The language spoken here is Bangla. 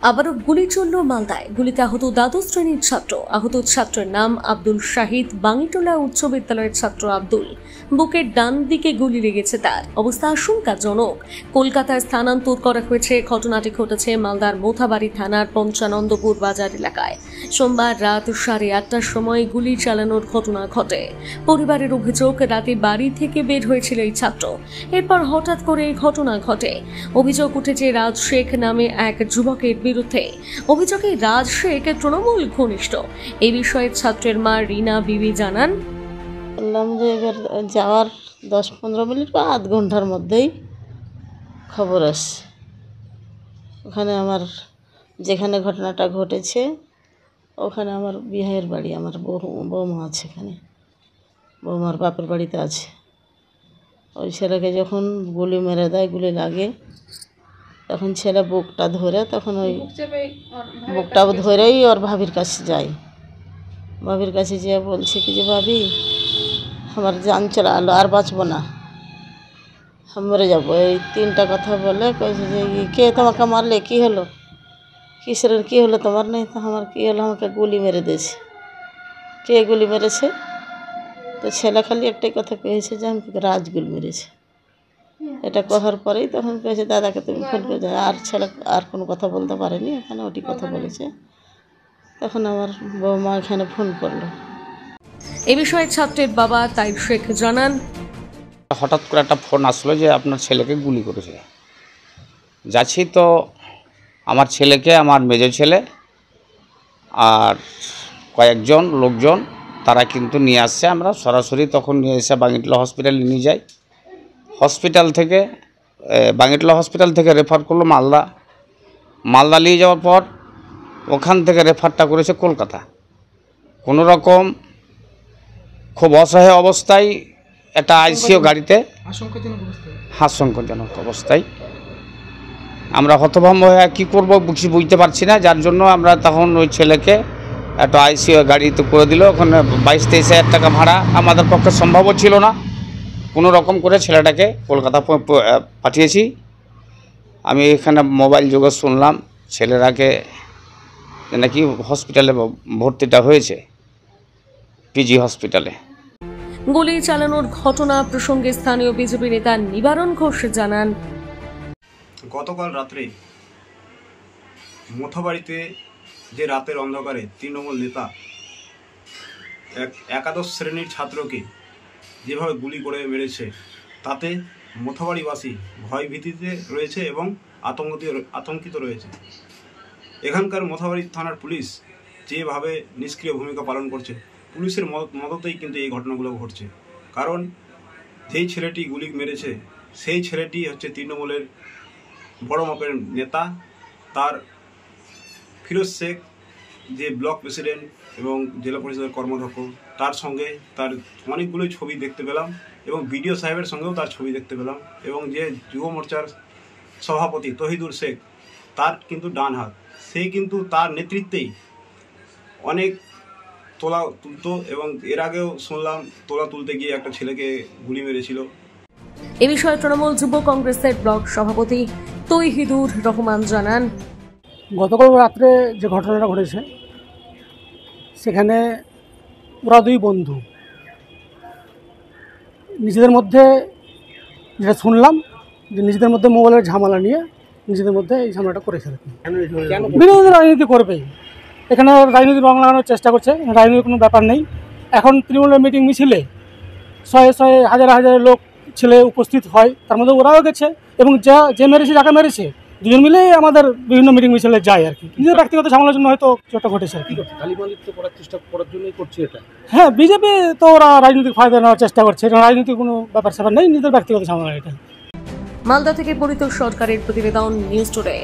আবারও গুলি চলল মালদায়। গুলিতে আহত দ্বাদশ শ্রেণীর ছাত্র। আহত ছাত্রের নাম আব্দুল শাহিদ, বাঙ্গিটোলা উচ্চ বিদ্যালয়ের ছাত্র আব্দুল। বুকের ডান দিকে গুলি লেগেছে তার, অবস্থা আশঙ্কাজনক। কলকাতায় স্থানান্তর করা হয়েছে। ঘটনাটি ঘটেছে মালদার মোথাবাড়ি থানার পঞ্চানন্দপুর বাজার এলাকায়। সোমবার রাত 8:30টার সময় গুলি চালানোর ঘটনা ঘটে। পরিবারের অভিযোগ, রাতে বাড়ি থেকে বের হয়েছিল এই ছাত্র, এরপর হঠাৎ করে এই ঘটনা ঘটে। অভিযোগ উঠেছে রাজ শেখ নামে এক যুবকের বিরুদ্ধে। অভিযোগে রাজ শেখ তৃণমূল ঘনিষ্ঠ। এই বিষয়ে ছাত্রের মা রিনা বিবি জানান, বললাম যে এবার যাওয়ার 10-15 মিনিট বা আধ ঘন্টার মধ্যেই খবর আসছে। ওখানে আমার যেখানে ঘটনাটা ঘটেছে ওখানে আমার বিহাইয়ের বাড়ি, আমার বৌমা আছে, এখানে বৌমার বাপের বাড়িতে আছে। ওই ছেলেকে যখন গুলি মেরে দেয়, গুলি লাগে, তখন ছেলে বুকটা ধরে, তখন ওই বুকটা ধরেই ওর ভাবির কাছে যায়। ভাবির কাছে যেয়ে বলছে কি যে, ভাবি আমার জান চলে আলো, আর বাঁচবো না, মরে যাবো। এই 3টা কথা বলে কয়েছে যে, কে তোমাকে মারলে, কী হলো, কিসের কী হলো তোমার? নেই তো আমার কী হলো, আমাকে গুলি মেরে দিয়েছে। কে গুলি মেরেছে? তো ছেলে খালি একটাই কথা কয়েছে যে আমাকে রাজ গুলি মেরেছে। এটা কহার পরেই তখন কয়েছে, দাদাকে তুমি ফোন করে দাও। আর ছেলে আর কোনো কথা বলতে পারেনি, এখানে ওটি কথা বলেছে। তখন আমার বৌমা এখানে ফোন করলো। এ বিষয়ে ছাত্রের বাবা তাইর শেখ জানান, হঠাৎ করে একটা ফোন আসলো যে আপনার ছেলেকে গুলি করেছে। যাচ্ছি তো আমার ছেলেকে, আমার মেজো ছেলে আর কয়েকজন লোকজন তারা কিন্তু নিয়ে আসছে। আমরা সরাসরি তখন নিয়ে এসে বাঙ্গিটোলা হসপিটালে নিয়ে যাই। হসপিটাল থেকে বাঙ্গিটোলা হসপিটাল থেকে রেফার করলো মালদা নিয়ে যাওয়ার পর ওখান থেকে রেফারটা করেছে কলকাতা। কোনো রকম খুব অসহায় অবস্থায় একটা আইসিইউ গাড়িতে, আশঙ্কাজনক অবস্থায়। আমরা হতভম্ব হয়ে কী করবো কিছু বুঝতে পারছি না, যার জন্য আমরা তখন ওই ছেলেকে একটা আইসিইউ গাড়িতে করে দিল। ওখানে 22-23 হাজার টাকা ভাড়া আমাদের পক্ষে সম্ভবও ছিল না। কোনো রকম করে ছেলেটাকে কলকাতা পাঠিয়েছি। আমি এখানে মোবাইল যুগে শুনলাম ছেলেরাকে নাকি হসপিটালে ভর্তিটা হয়েছে, পিজি হসপিটালে। গুলি চালানোর ঘটনা প্রসঙ্গে স্থানীয় বিজেপি নেতা নিবারণ ঘোষ জানান, গতকাল রাত্রে মোথাবাড়িতে যে রাতের অন্ধকারে তৃণমূল নেতা একাদশ শ্রেণীর ছাত্রকে যেভাবে গুলি করে মেরেছে, তাতে মোথাবাড়িবাসী ভয়ভীতিতে রয়েছে এবং আতঙ্কিত রয়েছে। এখানকার মোথাবাড়ি থানার পুলিশ যেভাবে নিষ্ক্রিয় ভূমিকা পালন করছে, পুলিশের মদতেই কিন্তু এই ঘটনাগুলো ঘটছে। কারণ যেই ছেলেটি গুলি মেরেছে সেই ছেলেটি হচ্ছে তৃণমূলের বড় মাপের নেতা। তার ফিরোজ শেখ যে ব্লক প্রেসিডেন্ট এবং জেলা পরিষদের কর্মাধ্যক্ষ, তার সঙ্গে তার অনেকগুলোই ছবি দেখতে পেলাম এবং বিডিও সাহেবের সঙ্গেও তার ছবি দেখতে পেলাম। এবং যে যুব মোর্চার সভাপতি তহিদুর শেখ, তার কিন্তু ডান হাত, সেই কিন্তু তার নেতৃত্বেই অনেক তোলা তুলতো এবং এর আগেও শুনলাম তোলা তুলতে গিয়ে একটা ছেলেকে গুলি মেরেছিল। এ বিষয়ে তৃণমূল যুব কংগ্রেসের ব্লক সভাপতি তৌহিদুর রহমান জানান, গতকাল রাত্রে যে ঘটনাটা ঘটেছে সেখানে ওরা 2 বন্ধু নিজেদের মধ্যে, যেটা শুনলাম যে নিজেদের মধ্যে মোবাইলের ঝামেলা নিয়ে নিজেদের মধ্যে এই ঝামেলাটা করেছে। বিরোধী রাজনীতি করবেই, এখানে রাজনীতি রং লাগানোর চেষ্টা করছে। রাজনীতির কোনো ব্যাপার নেই। এখন তৃণমূলের মিটিং মিছিলে 100 হাজার লোক ছেলে উপস্থিত হয়, তার মধ্যে ওরাও গেছে এবং যে মেরেছে, যাকে মেরেছে, দুজন মিলেই আমাদের বিভিন্ন মিটিং মিছিলে যায় আর কি। নিজের ব্যক্তিগত ঝামেলার জন্য হয়তো যেটা ঘটেছে আর কি। করার চেষ্টা করার জন্যই করছে এটা। হ্যাঁ, বিজেপি তো ওরা রাজনৈতিক ফায়দা নেওয়ার চেষ্টা করছে। এটা রাজনীতির কোনো ব্যাপার স্যাপার নেই, নিজের ব্যক্তিগত ঝামেলা এটা। মালদা থেকে পরিতোষ সরকারের প্রতিবেদন, নিউজ টুডে।